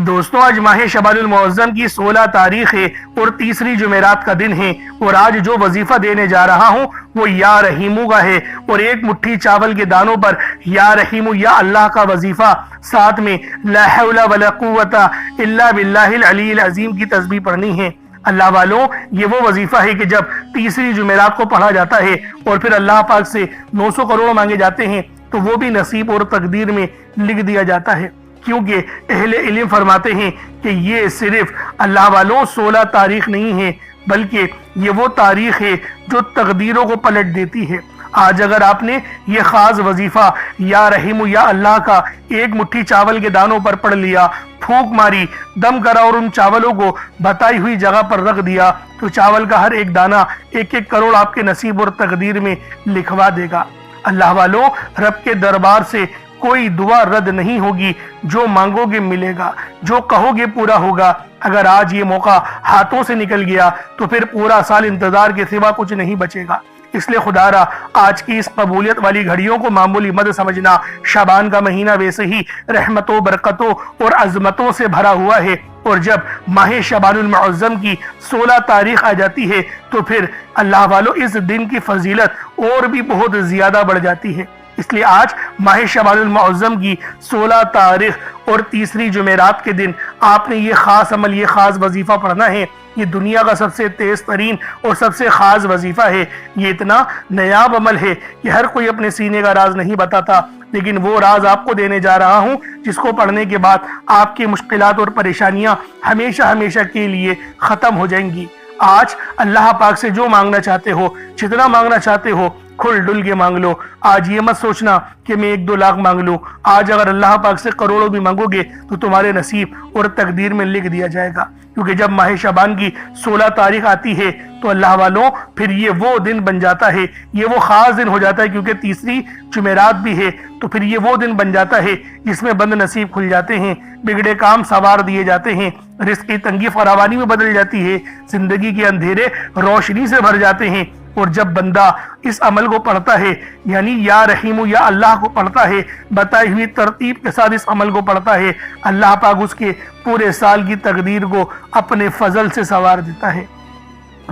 دوستوں، آج ماہ شعبان المعظم کی 16 تاریخ ہے اور تیسری جمعرات کا دن ہے، اور آج جو وظیفہ دینے جا رہا ہوں وہ یا رحیمو کا ہے، اور ایک مٹھی چاول کے دانوں پر یا رحیمو یا اللہ کا وظیفہ، ساتھ میں لا حول ولا قوت الا باللہ العلی العظیم کی تسبیح پڑھنی ہے۔ اللہ والوں، یہ وہ وظیفہ ہے کہ جب تیسری جمعرات کو پڑھا جاتا ہے اور پھر اللہ پاک سے 900 کروڑ مانگے جاتے ہیں تو وہ بھی نصیب اور تقدیر میں لکھ دیا جاتا ہے، کیونکہ اہل علم فرماتے ہیں کہ یہ صرف اللہ والوں 16 تاریخ نہیں ہے، بلکہ یہ وہ تاریخ ہے جو تقدیروں کو پلٹ دیتی ہے۔ آج اگر آپ نے یہ خاص وظیفہ یا رحیم یا اللہ کا ایک مٹھی چاول کے دانوں پر پڑھ لیا، پھونک ماری، دم کرا اور ان چاولوں کو بتائی ہوئی جگہ پر رکھ دیا، تو چاول کا ہر ایک دانہ 1-1 کروڑ آپ کے نصیب اور تقدیر میں لکھوا دے گا۔ اللہ والوں، رب کے دربار سے کوئی دعا رد نہیں ہوگی، جو مانگو گے ملے گا، جو کہو گے پورا ہوگا۔ اگر آج یہ موقع ہاتھوں سے نکل گیا تو پھر پورا سال انتظار کے سوا کچھ نہیں بچے گا۔ اس لیے خدا را آج کی اس قبولیت والی گھڑیوں کو معمولی مت سمجھنا۔ شعبان کا مہینہ ویسے ہی رحمتوں، برکتوں اور عظمتوں سے بھرا ہوا ہے، اور جب ماہ شعبان المعظم کی 16 تاریخ آ جاتی ہے تو پھر اللہ والوں اس دن کی فضیلت اور بھی بہت زیادہ بڑھ جاتی ہے۔ اس لیے آج ماہ شعبان المعظم کی 16 تاریخ اور تیسری جمعرات کے دن آپ نے یہ خاص عمل، یہ خاص وظیفہ پڑھنا ہے۔ یہ دنیا کا سب سے تیز ترین اور سب سے خاص وظیفہ ہے۔ یہ اتنا نایاب عمل ہے کہ ہر کوئی اپنے سینے کا راز نہیں بتاتا، لیکن وہ راز آپ کو دینے جا رہا ہوں جس کو پڑھنے کے بعد آپ کی مشکلات اور پریشانیاں ہمیشہ ہمیشہ کے لیے ختم ہو جائیں گی۔ آج اللہ پاک سے جو مانگنا چاہتے ہو، جتنا مانگنا چاہتے ہو، کھل ڈل کے مانگ لو۔ آج یہ مت سوچنا کہ میں 1-2 لاکھ مانگ لوں۔ آج اگر اللہ پاک سے کروڑوں بھی مانگو گے تو تمہارے نصیب اور تقدیر میں لکھ دیا جائے گا، کیونکہ جب ماہ شعبان کی 16 تاریخ آتی ہے تو اللہ والوں پھر یہ وہ دن بن جاتا ہے، یہ وہ خاص دن ہو جاتا ہے، کیونکہ تیسری جمعرات بھی ہے تو پھر یہ وہ دن بن جاتا ہے جس میں بند نصیب کھل جاتے ہیں، بگڑے کام سنوار دیے جاتے ہیں، رزق کی تنگی فراوانی میں بدل جاتی ہے، زندگی کے اندھیرے روشنی سے بھر جاتے ہیں۔ اور جب بندہ اس عمل کو پڑھتا ہے، یعنی یا رحیم یا اللہ کو پڑھتا ہے، بتائی ہوئی ترتیب کے ساتھ اس عمل کو پڑھتا ہے، اللہ پاک اس کے پورے سال کی تقدیر کو اپنے فضل سے سنوار دیتا ہے۔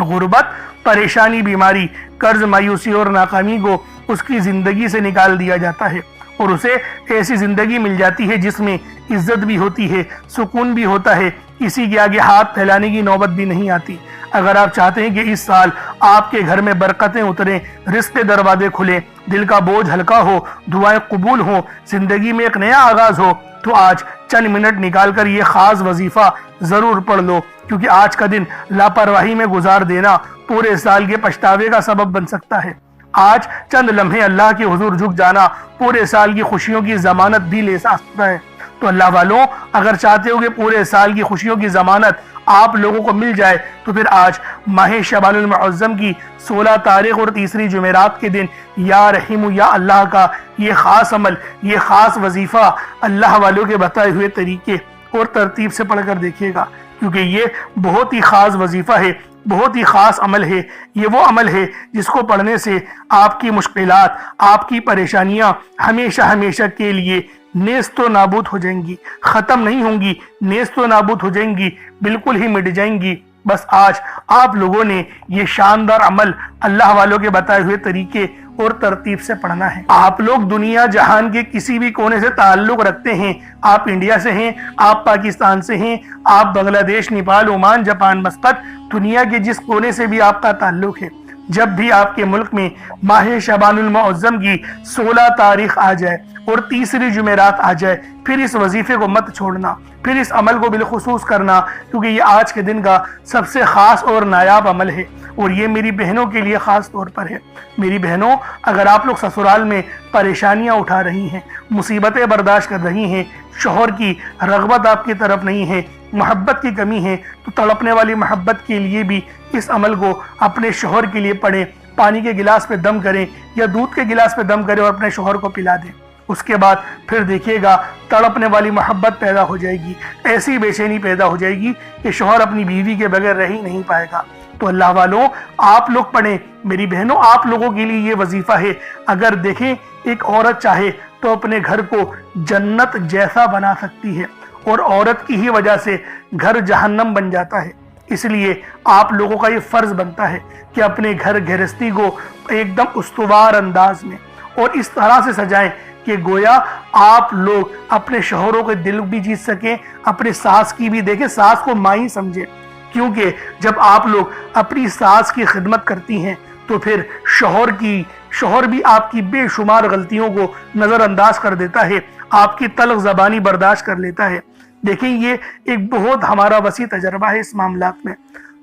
غربت، پریشانی، بیماری، قرض، مایوسی اور ناکامی کو اس کی زندگی سے نکال دیا جاتا ہے، اور اسے ایسی زندگی مل جاتی ہے جس میں عزت بھی ہوتی ہے، سکون بھی ہوتا ہے، کسی کے آگے ہاتھ پھیلانے کی نوبت بھی نہیں آتی۔ اگر آپ چاہتے ہیں کہ اس سال آپ کے گھر میں برکتیں اتریں، رزق کے دروازے کھلیں، دل کا بوجھ ہلکا ہو، دعائیں قبول ہوں، زندگی میں ایک نیا آغاز ہو، تو آج چند منٹ نکال کر یہ خاص وظیفہ ضرور پڑھ لو، کیونکہ آج کا دن لاپرواہی میں گزار دینا پورے سال کے پچھتاوے کا سبب بن سکتا ہے۔ آج چند لمحے اللہ کے حضور جھک جانا پورے سال کی خوشیوں کی ضمانت بھی لے سکتا ہے۔ تو اللہ والوں، اگر چاہتے ہو کہ پورے سال کی خوشیوں کی ضمانت آپ لوگوں کو مل جائے تو پھر آج ماہ شعبان المعظم کی 16 تاریخ اور تیسری جمعرات کے دن یا رحیم یا اللہ کا یہ خاص عمل، یہ خاص وظیفہ اللہ والوں کے بتائے ہوئے طریقے اور ترتیب سے پڑھ کر دیکھیے گا، کیونکہ یہ بہت ہی خاص وظیفہ ہے، بہت ہی خاص عمل ہے۔ یہ وہ عمل ہے جس کو پڑھنے سے آپ کی مشکلات، آپ کی پریشانیاں ہمیشہ ہمیشہ کے لیے نیست و نابود ہو جائیں گی، ختم نہیں ہوں گی، نیست و نابود ہو جائیں گی، بالکل ہی مٹ جائیں گی۔ بس آج آپ لوگوں نے یہ شاندار عمل اللہ والوں کے بتائے ہوئے طریقے اور ترتیب سے پڑھنا ہے۔ آپ لوگ دنیا جہان کے کسی بھی کونے سے تعلق رکھتے ہیں، آپ انڈیا سے ہیں، آپ پاکستان سے ہیں، آپ بنگلہ دیش، نیپال، عمان، جاپان، مسقط، دنیا کے جس کونے سے بھی آپ کا تعلق ہے، جب بھی آپ کے ملک میں ماہ شعبان المعظم کی 16 تاریخ آ جائے اور تیسری جمعرات آ جائے، پھر اس وظیفے کو مت چھوڑنا، پھر اس عمل کو بالخصوص کرنا، کیونکہ یہ آج کے دن کا سب سے خاص اور نایاب عمل ہے، اور یہ میری بہنوں کے لیے خاص طور پر ہے۔ میری بہنوں، اگر آپ لوگ سسرال میں پریشانیاں اٹھا رہی ہیں، مصیبتیں برداشت کر رہی ہیں، شوہر کی رغبت آپ کی طرف نہیں ہے، محبت کی کمی ہے، تو تڑپنے والی محبت کے لیے بھی اس عمل کو اپنے شوہر کے لیے پڑھیں، پانی کے گلاس پہ دم کریں یا دودھ کے گلاس پہ دم کریں اور اپنے شوہر کو پلا دیں۔ اس کے بعد پھر دیکھیے گا تڑپنے والی محبت پیدا ہو جائے گی، ایسی بے چینی پیدا ہو جائے گی کہ شوہر اپنی بیوی کے بغیر رہ ہی نہیں پائے گا۔ تو اللہ والوں، آپ لوگ پڑھیں، میری بہنوں، آپ لوگوں کے لیے یہ وظیفہ ہے۔ اگر دیکھیں ایک عورت چاہے تو اپنے گھر کو جنت جیسا بنا سکتی ہے، اور عورت کی ہی وجہ سے گھر جہنم بن جاتا ہے۔ اس لیے آپ لوگوں کا یہ فرض بنتا ہے کہ اپنے گھر گھرستی کو ایک دم استوار انداز میں اور اس طرح سے سجائیں کہ گویا آپ لوگ اپنے شوہروں کے دل بھی جیت سکیں، اپنے ساس کی بھی دیکھیں، ساس کو ماں ہی سمجھیں، کیونکہ جب آپ لوگ اپنی ساس کی خدمت کرتی ہیں تو پھر شوہر بھی آپ کی بے شمار غلطیوں کو نظر انداز کر دیتا ہے، آپ کی تلخ زبانی برداشت کر لیتا ہے۔ دیکھیں یہ ایک بہت ہمارا وسیع تجربہ ہے اس معاملات میں،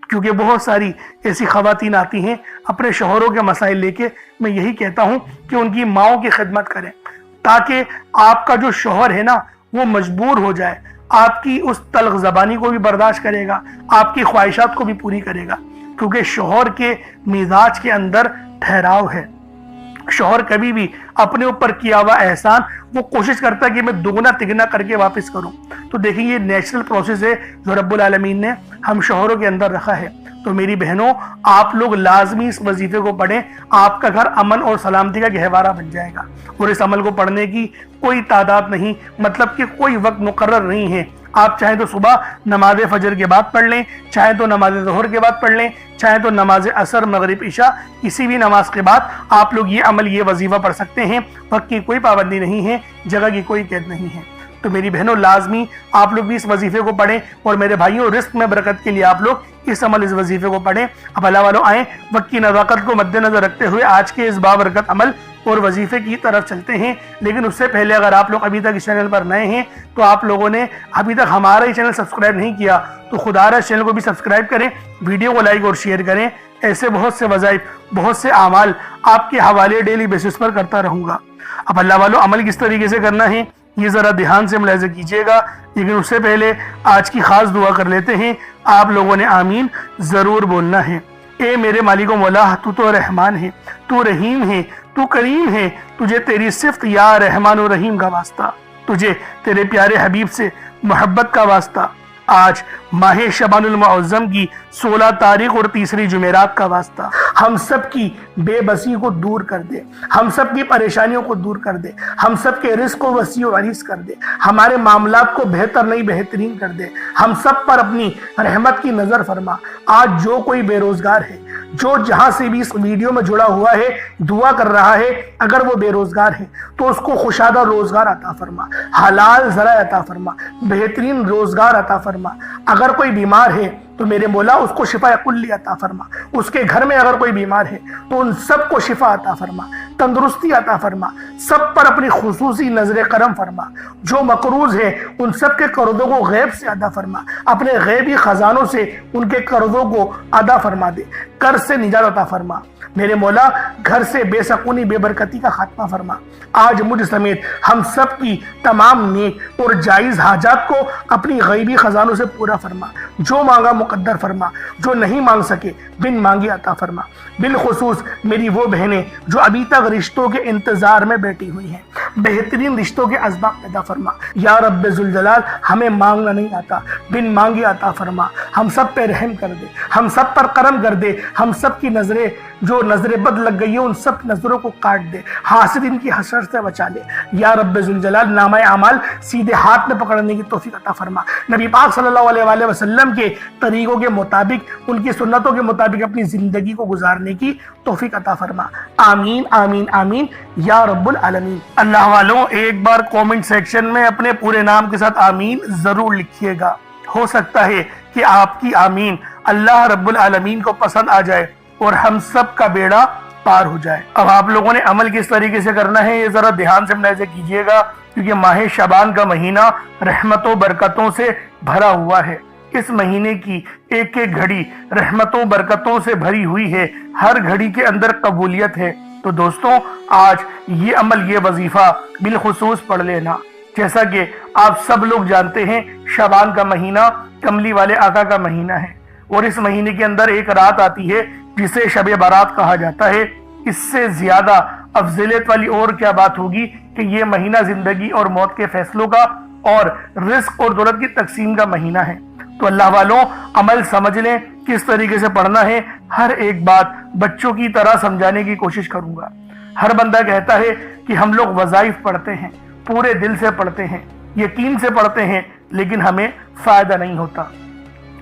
کیونکہ بہت ساری ایسی خواتین آتی ہیں اپنے شوہروں کے مسائل لے کے۔ میں یہی کہتا ہوں کہ ان کی ماؤں کی خدمت کریں تاکہ آپ کا جو شوہر ہے نا وہ مجبور ہو جائے، آپ کی اس تلخ زبانی کو بھی برداشت کرے گا، آپ کی خواہشات کو بھی پوری کرے گا، کیونکہ شوہر کے مزاج کے اندر ٹھہراؤ ہے۔ شوہر کبھی بھی اپنے اوپر کیا ہوا احسان وہ کوشش کرتا ہے کہ میں دگنا تگنا کر کے واپس کروں۔ تو دیکھیں یہ نیچرل پروسیس ہے جو رب العالمین نے ہم شوہروں کے اندر رکھا ہے۔ تو میری بہنوں، آپ لوگ لازمی اس وظیفے کو پڑھیں، آپ کا گھر امن اور سلامتی کا گہوارہ بن جائے گا۔ اور اس عمل کو پڑھنے کی کوئی تعداد نہیں، مطلب کہ کوئی وقت مقرر نہیں ہے۔ آپ چاہیں تو صبح نماز فجر کے بعد پڑھ لیں، چاہیں تو نماز ظہر کے بعد پڑھ لیں، چاہیں تو نماز عصر مغرب عشاء کسی بھی نماز کے بعد آپ لوگ یہ عمل یہ وظیفہ پڑھ سکتے ہیں۔ وقت کی کوئی پابندی نہیں ہے، جگہ کی کوئی قید نہیں ہے۔ تو میری بہنوں لازمی آپ لوگ بھی اس وظیفے کو پڑھیں، اور میرے بھائیوں رزق میں برکت کے لیے آپ لوگ اس وظیفے کو پڑھیں۔ اب اللہ والوں آئیں وقت کی نزاکت کو مد نظر رکھتے ہوئے آج کے اس بابرکت عمل اور وظیفے کی طرف چلتے ہیں۔ لیکن اس سے پہلے اگر آپ لوگ ابھی تک اس چینل پر نئے ہیں تو آپ لوگوں نے ابھی تک ہمارا ہی چینل سبسکرائب نہیں کیا تو خدا را اس چینل کو بھی سبسکرائب کریں، ویڈیو کو لائک اور شیئر کریں۔ ایسے بہت سے وظائف، بہت سے اعمال آپ کے حوالے ڈیلی بیسس پر کرتا رہوں گا۔ اب اللہ والوں عمل کس طریقے سے کرنا ہے یہ ذرا دھیان سے ملاحظہ کیجئے گا، لیکن اس سے پہلے آج کی خاص دعا کر لیتے ہیں۔ آپ لوگوں نے آمین ضرور بولنا ہے۔ اے میرے مالک و مولا، تو رحمان ہے، تو رحیم ہے، تو کریم ہے، تجھے تیری صفت یا رحمان و رحیم کا واسطہ، تجھے تیرے پیارے حبیب سے محبت کا واسطہ، آج ماہ شعبان المعظم کی 16 تاریخ اور تیسری جمعرات کا واسطہ، ہم سب کی بے بسی کو دور کر دے، ہم سب کی پریشانیوں کو دور کر دے، ہم سب کے رزق کو وسیع و عریض کر دے، ہمارے معاملات کو بہتر نہیں بہترین کر دے، ہم سب پر اپنی رحمت کی نظر فرما۔ آج جو کوئی بے روزگار ہے، جو جہاں سے بھی اس ویڈیو میں جڑا ہوا ہے دعا کر رہا ہے، اگر وہ بے روزگار ہے تو اس کو خوشادہ روزگار عطا فرما، حلال ذرائع عطا فرما، بہترین روزگار عطا فرما۔ اگر کوئی بیمار ہے تو میرے مولا اس کو شفا کلی عطا فرما، اس کے گھر میں اگر کوئی بیمار ہے تو ان سب کو شفا عطا فرما، تندرستی عطا فرما، سب پر اپنی خصوصی نظر کرم فرما۔ جو مقروض ہے ان سب کے قرضوں کو غیب سے ادا فرما، اپنے غیبی خزانوں سے ان کے قرضوں کو ادا فرما دے، قرض سے نجات عطا فرما۔ میرے مولا گھر سے بے سکونی بے برکتی کا خاتمہ فرما۔ آج مجھ سمیت ہم سب کی تمام نیک اور جائز حاجات کو اپنی غیبی خزانوں سے پورا فرما، جو مانگا مقدر فرما، جو نہیں مانگ سکے بن مانگے عطا فرما۔ بالخصوص میری وہ بہنیں جو ابھی تک رشتوں کے انتظار میں بیٹھی ہوئی ہیں، بہترین رشتوں کے اسباب پیدا فرما۔ یا رب ذوالجلال ہمیں مانگنا نہیں آتا، بن مانگے عطا فرما۔ ہم سب پہ رحم کر دے، ہم سب پر کرم کر دے، ہم سب کی نظریں جو نظر بد لگ گئی ہے ان سب نظروں کو کاٹ دے، حاسدین کی حسرت سے بچا لے۔ یا رب ذوالجلال نامہ اعمال سیدھے ہاتھ میں پکڑنے کی توفیق عطا فرما۔ نبی پاک صلی اللہ علیہ وآلہ وسلم کے طریقوں کے مطابق، ان کی سنتوں کے مطابق اپنی زندگی کو گزارنے کی توفیق عطا فرما۔ آمین آمین آمین یا رب العالمین۔ اللہ والوں ایک بار کومنٹ سیکشن میں اپنے پورے نام کے ساتھ آمین ضرور لکھیے گا، ہو سکتا ہے کہ آپ کی آمین اللہ رب العالمین کو پسند آ جائے اور ہم سب کا بیڑا پار ہو جائے۔ اب آپ لوگوں نے عمل کس طریقے سے کرنا ہے یہ ذرا دھیان سے ملاحظہ کیجئے گا، کیونکہ ماہ شعبان کا مہینہ رحمتوں برکتوں سے بھرا ہوا ہے۔ اس مہینے کی ایک ایک گھڑی رحمتوں برکتوں سے بھری ہوئی ہے، ہر گھڑی کے اندر قبولیت ہے۔ تو دوستوں آج یہ عمل یہ وظیفہ بالخصوص پڑھ لینا۔ جیسا کہ آپ سب لوگ جانتے ہیں شعبان کا مہینہ کملی والے آقا کا مہینہ ہے، اور اس مہینے کے اندر ایک رات آتی ہے جسے شب برات کہا جاتا ہے۔ اس سے زیادہ افضلیت والی اور کیا بات ہوگی کہ یہ مہینہ زندگی اور موت کے فیصلوں کا اور رزق اور دولت کی تقسیم کا مہینہ ہے۔ تو اللہ والوں عمل سمجھ لیں کس طریقے سے پڑھنا ہے۔ ہر ایک بات بچوں کی طرح سمجھانے کی کوشش کروں گا۔ ہر بندہ کہتا ہے کہ ہم لوگ وظائف پڑھتے ہیں، پورے دل سے پڑھتے ہیں، یقین سے پڑھتے ہیں لیکن ہمیں فائدہ نہیں ہوتا۔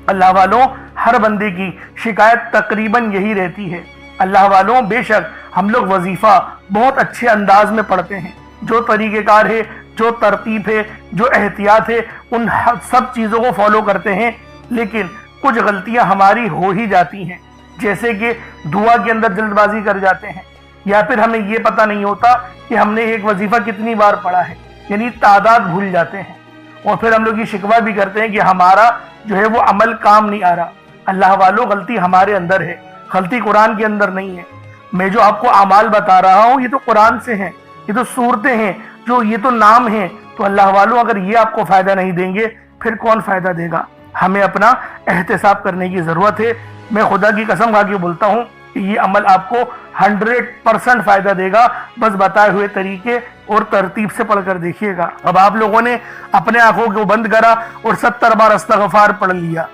اللہ والوں، ہر بندے کی شکایت تقریباً یہی رہتی ہے۔ اللہ والوں، بے شک ہم لوگ وظیفہ بہت اچھے انداز میں پڑھتے ہیں، جو طریقہ کار ہے، جو ترتیب ہے، جو احتیاط ہے، ان سب چیزوں کو فالو کرتے ہیں، لیکن کچھ غلطیاں ہماری ہو ہی جاتی ہیں، جیسے کہ دعا کے اندر جلد بازی کر جاتے ہیں، یا پھر ہمیں یہ پتہ نہیں ہوتا کہ ہم نے ایک وظیفہ کتنی بار پڑھا ہے، یعنی تعداد بھول جاتے ہیں، اور پھر ہم لوگ یہ شکوہ بھی کرتے ہیں کہ ہمارا جو ہے وہ عمل کام نہیں آ رہا۔ اللہ والوں، غلطی ہمارے اندر ہے، غلطی قرآن کے اندر نہیں ہے۔ میں جو آپ کو اعمال بتا رہا ہوں یہ تو قرآن سے ہیں، یہ تو صورتیں ہیں، جو یہ تو نام ہیں، تو اللہ والوں اگر یہ آپ کو فائدہ نہیں دیں گے پھر کون فائدہ دے گا؟ ہمیں اپنا احتساب کرنے کی ضرورت ہے۔ میں خدا کی قسم کھا کے بولتا ہوں کہ یہ عمل آپ کو 100% فائدہ دے گا، بس بتائے ہوئے طریقے اور ترتیب سے پڑھ کر دیکھیے گا۔ اب آپ لوگوں نے اپنے آنکھوں کو بند کرا اور 70 بار استغفار پڑھ لیا،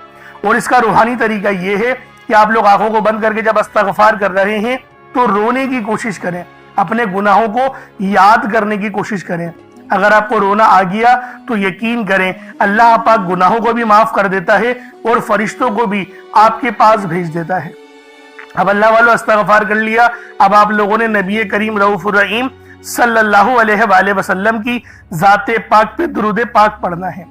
اور اس کا روحانی طریقہ یہ ہے کہ آپ لوگ آنکھوں کو بند کر کے جب استغفار کر رہے ہیں تو رونے کی کوشش کریں، اپنے گناہوں کو یاد کرنے کی کوشش کریں۔ اگر آپ کو رونا آ گیا تو یقین کریں اللہ پاک گناہوں کو بھی معاف کر دیتا ہے اور فرشتوں کو بھی آپ کے پاس بھیج دیتا ہے۔ اب اللہ والوں استغفار کر لیا، اب آپ لوگوں نے نبی کریم رؤوف الرحیم صلی اللہ علیہ وآلہ وسلم کی ذات پاک پہ درود پاک پڑھنا ہے۔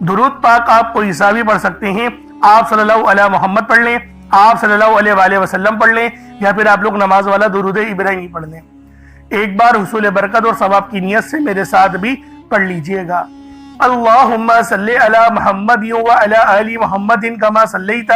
درود پاک آپ کوئی سا بھی پڑھ سکتے ہیں، آپ صلی اللہ علیہ محمد پڑھ لیں، آپ صلی اللہ علیہ وآلہ وسلم پڑھ لیں، یا پھر آپ لوگ نماز والا درود ابراہیمی پڑھ لیں۔ ایک بار حصول برکت اور ثواب کی نیت سے میرے ساتھ بھی پڑھ لیجئے گا۔ اللہم صلی علی محمد وعلی آل محمد کما صلیت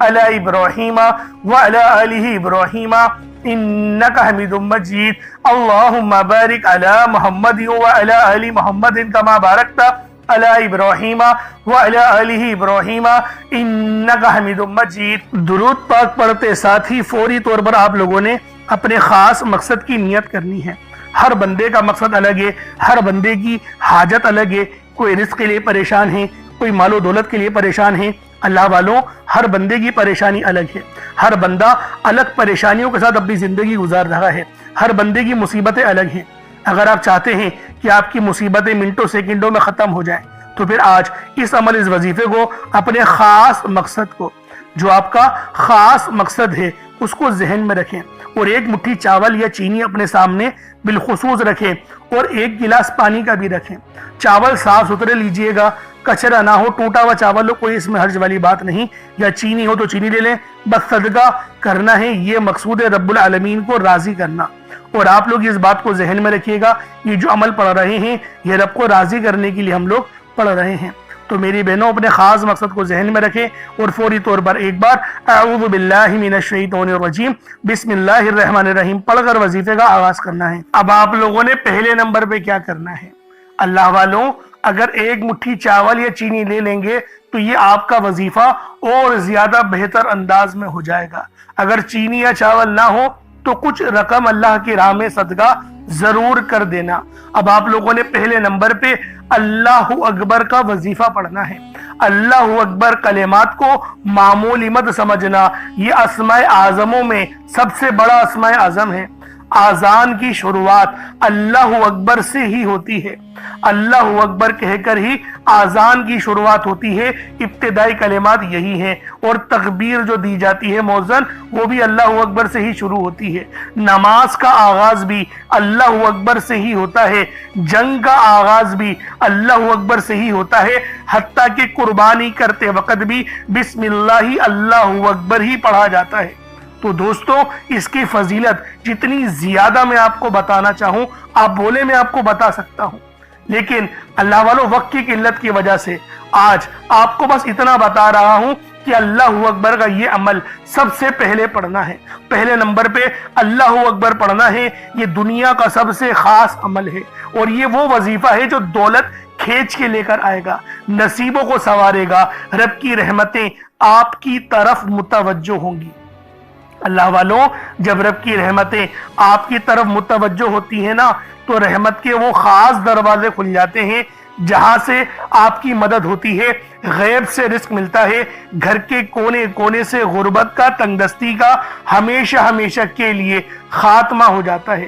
علی ابراہیم وعلی آل ابراہیم انکا حمید مجید۔ اللہم بارک علی محمد وعلی آل محمد کما بارکت علی ابراہیم وعلی آل ابراہیم انکا حمید مجید۔ درود پاک پڑھتے ساتھ ہی فوری طور پر آپ لوگوں نے اپنے خاص مقصد کی نیت کرنی ہے۔ ہر بندے کا مقصد الگ ہے، ہر بندے کی حاجت الگ ہے، کوئی رزق کے لیے پریشان ہے، کوئی مال و دولت کے لیے پریشان ہے۔ اللہ والوں، ہر بندے کی پریشانی الگ ہے، ہر بندہ الگ پریشانیوں کے ساتھ اپنی زندگی گزار رہا ہے، ہر بندے کی مصیبتیں الگ ہیں۔ اگر آپ چاہتے ہیں کہ آپ کی مصیبتیں منٹوں سیکنڈوں میں ختم ہو جائیں تو پھر آج اس عمل، اس وظیفے کو، اپنے خاص مقصد کو، جو آپ کا خاص مقصد ہے، اس کو ذہن میں رکھیں، اور ایک مٹھی چاول یا چینی اپنے سامنے بالخصوص رکھیں، اور ایک گلاس پانی کا بھی رکھیں۔ چاول صاف ستھرے لیجئے گا، کچرا نہ ہو، ٹوٹا ہوا چاول ہو، کوئی اس میں حرج والی بات نہیں، یا چینی ہو تو چینی لے لیں، بس صدقہ کرنا ہے، یہ مقصود ہے رب العالمین کو راضی کرنا۔ اور آپ لوگ اس بات کو ذہن میں رکھیے گا، یہ جو عمل پڑھ رہے ہیں یہ رب کو راضی کرنے کے لیے ہم لوگ پڑھ رہے ہیں۔ تو میری بہنوں، اپنے خاص مقصد کو ذہن میں رکھیں اور فوری طور پر ایک بار اعوذ باللہ من الشیطان الرجیم بسم اللہ الرحمن الرحیم پڑھ کر وظیفے کا آغاز کرنا ہے۔ اب آپ لوگوں نے پہلے نمبر پہ کیا کرنا ہے؟ اللہ والوں، اگر ایک مٹھی چاول یا چینی لے لیں گے تو یہ آپ کا وظیفہ اور زیادہ بہتر انداز میں ہو جائے گا۔ اگر چینی یا چاول نہ ہو تو کچھ رقم اللہ کی راہ میں صدقہ ضرور کر دینا۔ اب آپ لوگوں نے پہلے نمبر پہ اللہ اکبر کا وظیفہ پڑھنا ہے۔ اللہ اکبر کلمات کو معمولی مت سمجھنا، یہ اسماء اعظموں میں سب سے بڑا اسماء اعظم ہے۔ آذان کی شروعات اللہ اکبر سے ہی ہوتی ہے، اللہ اکبر کہہ کر ہی آذان کی شروعات ہوتی ہے، ابتدائی کلمات یہی ہیں، اور تکبیر جو دی جاتی ہے مؤذن وہ بھی اللہ اکبر سے ہی شروع ہوتی ہے۔ نماز کا آغاز بھی اللہ اکبر سے ہی ہوتا ہے، جنگ کا آغاز بھی اللہ اکبر سے ہی ہوتا ہے، حتیٰ کہ قربانی کرتے وقت بھی بسم اللہ اللہ اکبر ہی پڑھا جاتا ہے۔ تو دوستو، اس کی فضیلت جتنی زیادہ میں آپ کو بتانا چاہوں، آپ بولے میں آپ کو بتا سکتا ہوں، لیکن اللہ والوں وقت کی قلت کی وجہ سے آج آپ کو بس اتنا بتا رہا ہوں کہ اللہ اکبر کا یہ عمل سب سے پہلے پڑھنا ہے۔ پہلے نمبر پہ اللہ اکبر پڑھنا ہے، یہ دنیا کا سب سے خاص عمل ہے، اور یہ وہ وظیفہ ہے جو دولت کھینچ کے لے کر آئے گا، نصیبوں کو سنوارے گا، رب کی رحمتیں آپ کی طرف متوجہ ہوں گی۔ اللہ والوں، جب رب کی رحمتیں آپ کی طرف متوجہ ہوتی ہیں نا تو رحمت کے وہ خاص دروازے کھل جاتے ہیں جہاں سے آپ کی مدد ہوتی ہے، غیب سے رزق ملتا ہے، گھر کے کونے کونے سے غربت کا، تنگ دستی کا ہمیشہ ہمیشہ کے لیے خاتمہ ہو جاتا ہے۔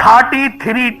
33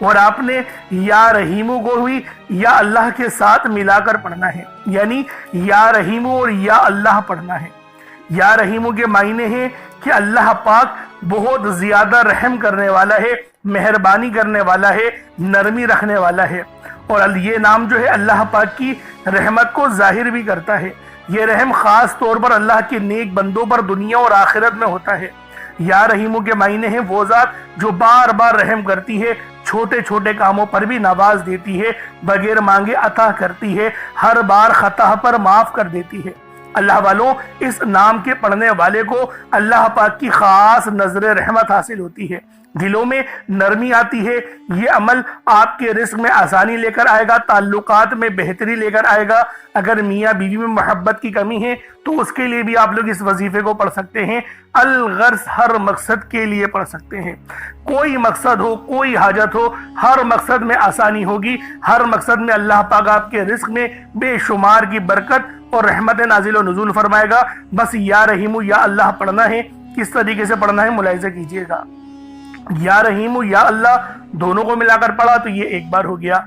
اور آپ نے یا رحیمو کو بھی یا اللہ کے ساتھ ملا کر پڑھنا ہے، یعنی یا رحیمو اور یا اللہ پڑھنا ہے۔ یا رحیمو کے معنی ہیں کہ اللہ پاک بہت زیادہ رحم کرنے والا ہے، مہربانی کرنے والا ہے، نرمی رکھنے والا ہے، اور یہ نام جو ہے اللہ پاک کی رحمت کو ظاہر بھی کرتا ہے۔ یہ رحم خاص طور پر اللہ کے نیک بندوں پر دنیا اور آخرت میں ہوتا ہے۔ یا رحیمو کے معنی ہیں وہ ذات جو بار بار رحم کرتی ہے، چھوٹے چھوٹے کاموں پر بھی نواز دیتی ہے، بغیر مانگے عطا کرتی ہے، ہر بار خطا پر معاف کر دیتی ہے۔ اللہ والوں، اس نام کے پڑھنے والے کو اللہ پاک کی خاص نظر رحمت حاصل ہوتی ہے، دلوں میں نرمی آتی ہے۔ یہ عمل آپ کے رزق میں آسانی لے کر آئے گا، تعلقات میں بہتری لے کر آئے گا۔ اگر میاں بیوی میں محبت کی کمی ہے تو اس کے لیے بھی آپ لوگ اس وظیفے کو پڑھ سکتے ہیں۔ الغرض ہر مقصد کے لیے پڑھ سکتے ہیں، کوئی مقصد ہو، کوئی حاجت ہو، ہر مقصد میں آسانی ہوگی، ہر مقصد میں اللہ پاک آپ کے رزق میں بے شمار کی برکت اور رحمت نازل و نزول فرمائے گا۔ بس یا رحیمو یا اللہ پڑھنا ہے۔ کس طریقے سے پڑھنا ہے ملاحظہ کیجئے گا۔ یا رحیمو یا اللہ دونوں کو ملا کر پڑھا تو یہ ایک بار ہو گیا،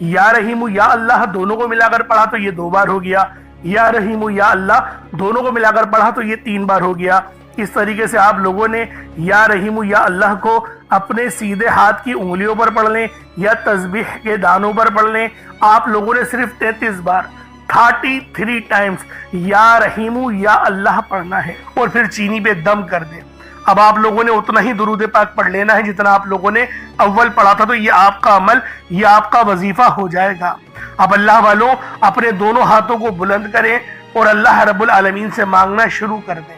یا رحیمو یا اللہ دونوں کو ملا کر پڑھا تو یہ دو بار ہو گیا، یا رحیمو یا اللہ دونوں کو ملا کر پڑھا تو یہ تین بار ہو گیا۔ اس طریقے سے آپ لوگوں نے یا رحیمو یا اللہ کو اپنے سیدھے ہاتھ کی انگلیوں پر پڑھ لیں یا تسبیح کے دانوں پر پڑھ لیں۔ آپ لوگوں نے صرف 33 بار 33 ٹائمز یا رحیمو یا اللہ پڑھنا ہے، اور پھر چینی پہ دم کر دیں۔ اب آپ لوگوں نے اتنا ہی درود پاک پڑھ لینا ہے جتنا آپ لوگوں نے اول پڑھا تھا، تو یہ آپ کا عمل، یہ آپ کا وظیفہ ہو جائے گا۔ اب اللہ والوں اپنے دونوں ہاتھوں کو بلند کریں اور اللہ رب العالمین سے مانگنا شروع کر دیں۔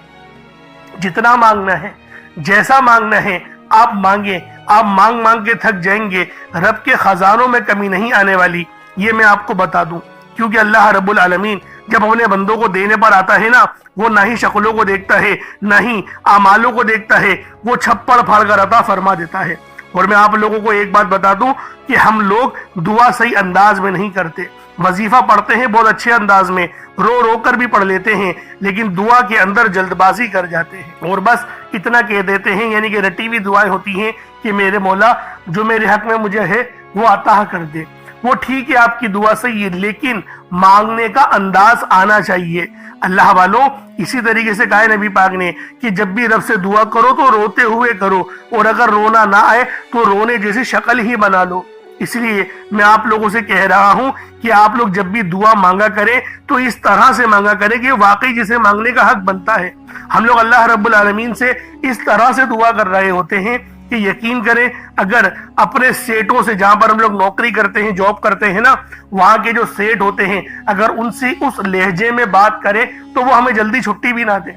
جتنا مانگنا ہے، جیسا مانگنا ہے آپ مانگیں۔ آپ مانگ مانگ کے تھک جائیں گے، رب کے خزانوں میں کمی نہیں آنے والی، یہ میں آپ کو بتا دوں، کیونکہ اللہ رب العالمین جب اپنے بندوں کو دینے پر آتا ہے نا، وہ نہ ہی شکلوں کو دیکھتا ہے نہ ہی اعمالوں کو دیکھتا ہے، وہ چھپڑ پھاڑ کر عطا فرما دیتا ہے۔ اور میں آپ لوگوں کو ایک بات بتا دوں کہ ہم لوگ دعا صحیح انداز میں نہیں کرتے، وظیفہ پڑھتے ہیں بہت اچھے انداز میں، رو رو کر بھی پڑھ لیتے ہیں، لیکن دعا کے اندر جلد بازی کر جاتے ہیں اور بس اتنا کہہ دیتے ہیں، یعنی کہ رٹی ہوئی دعائیں ہوتی ہیں کہ میرے مولا جو میرے حق میں مجھے ہے وہ عطا کر دے۔ وہ ٹھیک ہے، آپ کی دعا صحیح ہے، لیکن مانگنے کا انداز آنا چاہیے۔ اللہ والوں اسی طریقے سے کہا نبی پاک نے کہ جب بھی رب سے دعا کرو تو روتے ہوئے کرو، اور اگر رونا نہ آئے تو رونے جیسی شکل ہی بنا لو۔ اس لیے میں آپ لوگوں سے کہہ رہا ہوں کہ آپ لوگ جب بھی دعا مانگا کریں تو اس طرح سے مانگا کریں کہ واقعی جسے مانگنے کا حق بنتا ہے۔ ہم لوگ اللہ رب العالمین سے اس طرح سے دعا کر رہے ہوتے ہیں کہ یقین کریں اگر اپنے سیٹوں سے، جہاں پر ہم لوگ نوکری کرتے ہیں، جاب کرتے ہیں نا، وہاں کے جو سیٹ ہوتے ہیں اگر ان سے اس لہجے میں بات کریں تو وہ ہمیں جلدی چھٹی بھی نہ دیں۔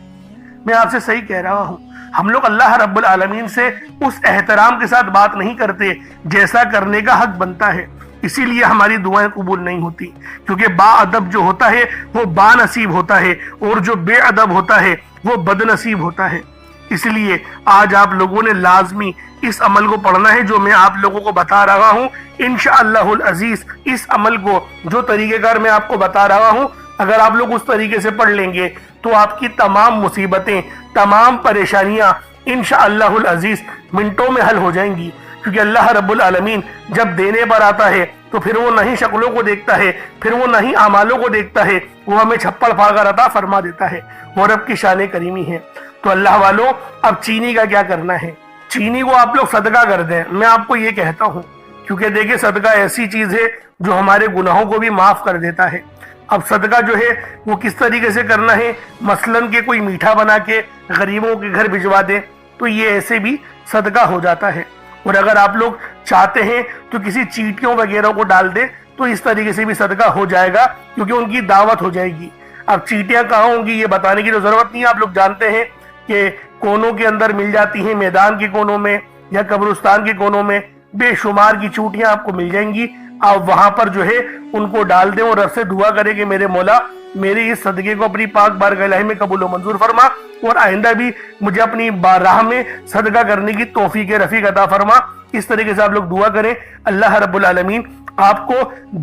میں آپ سے صحیح کہہ رہا ہوں، ہم لوگ اللہ رب العالمین سے اس احترام کے ساتھ بات نہیں کرتے جیسا کرنے کا حق بنتا ہے، اسی لیے ہماری دعائیں قبول نہیں ہوتی، کیونکہ با ادب جو ہوتا ہے وہ با نصیب ہوتا ہے، اور جو بے ادب ہوتا ہے وہ بد نصیب ہوتا ہے۔ اس لیے آج آپ لوگوں نے لازمی اس عمل کو پڑھنا ہے جو میں آپ لوگوں کو بتا رہا ہوں۔ انشاءاللہ العزیز اس عمل کو، جو طریقہ کار میں آپ کو بتا رہا ہوں، اگر آپ لوگ اس طریقے سے پڑھ لیں گے تو آپ کی تمام مصیبتیں، تمام پریشانیاں انشاءاللہ العزیز منٹوں میں حل ہو جائیں گی، کیونکہ اللہ رب العالمین جب دینے پر آتا ہے تو پھر وہ نہ ہی شکلوں کو دیکھتا ہے، پھر وہ نہ ہی اعمالوں کو دیکھتا ہے، وہ ہمیں چھپڑ پھاڑ کر عطا فرما دیتا ہے۔ وہ رب کی شان کریمی ہے۔ تو اللہ والوں اب چینی کا کیا کرنا ہے؟ چینی کو آپ لوگ صدقہ کر دیں، میں آپ کو یہ کہتا ہوں، کیونکہ دیکھیں صدقہ ایسی چیز ہے جو ہمارے گناہوں کو بھی معاف کر دیتا ہے۔ اب صدقہ جو ہے وہ کس طریقے سے کرنا ہے؟ مثلاً کہ کوئی میٹھا بنا کے غریبوں کے گھر بھجوا دے تو یہ ایسے بھی صدقہ ہو جاتا ہے، اور اگر آپ لوگ چاہتے ہیں تو کسی چیٹیوں وغیرہ کو ڈال دیں تو اس طریقے سے بھی صدقہ ہو جائے گا، کیونکہ ان کی دعوت ہو جائے گی۔ اب چیٹیاں کہاں ہوں گی یہ بتانے کی تو ضرورت نہیں ہے، آپ لوگ جانتے ہیں کہ کونوں کے اندر مل جاتی ہیں، میدان کے کونوں میں یا قبرستان کے کونوں میں بے شمار کی چوٹیاں آپ کو مل جائیں گی۔ آپ وہاں پر جو ہے ان کو ڈال دیں اور رب سے دعا کریں کہ میرے مولا میری اس صدقے کو اپنی پاک بارگاہ الہی میں قبول و منظور فرما، اور آئندہ بھی مجھے اپنی راہ میں صدقہ کرنے کی توفیق رفیق عطا فرما۔ اس طریقے سے آپ لوگ دعا کریں، اللہ رب العالمین آپ کو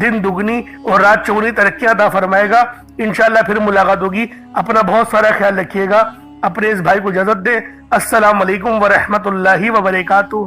دن دگنی اور رات چوگنی ترقیاں عطا فرمائے گا۔ انشاءاللہ پھر ملاقات ہوگی۔ اپنا بہت سارا خیال رکھیے گا، اپنے اس بھائی کو اجازت دیں۔ السلام علیکم ورحمۃ اللہ وبرکاتہ۔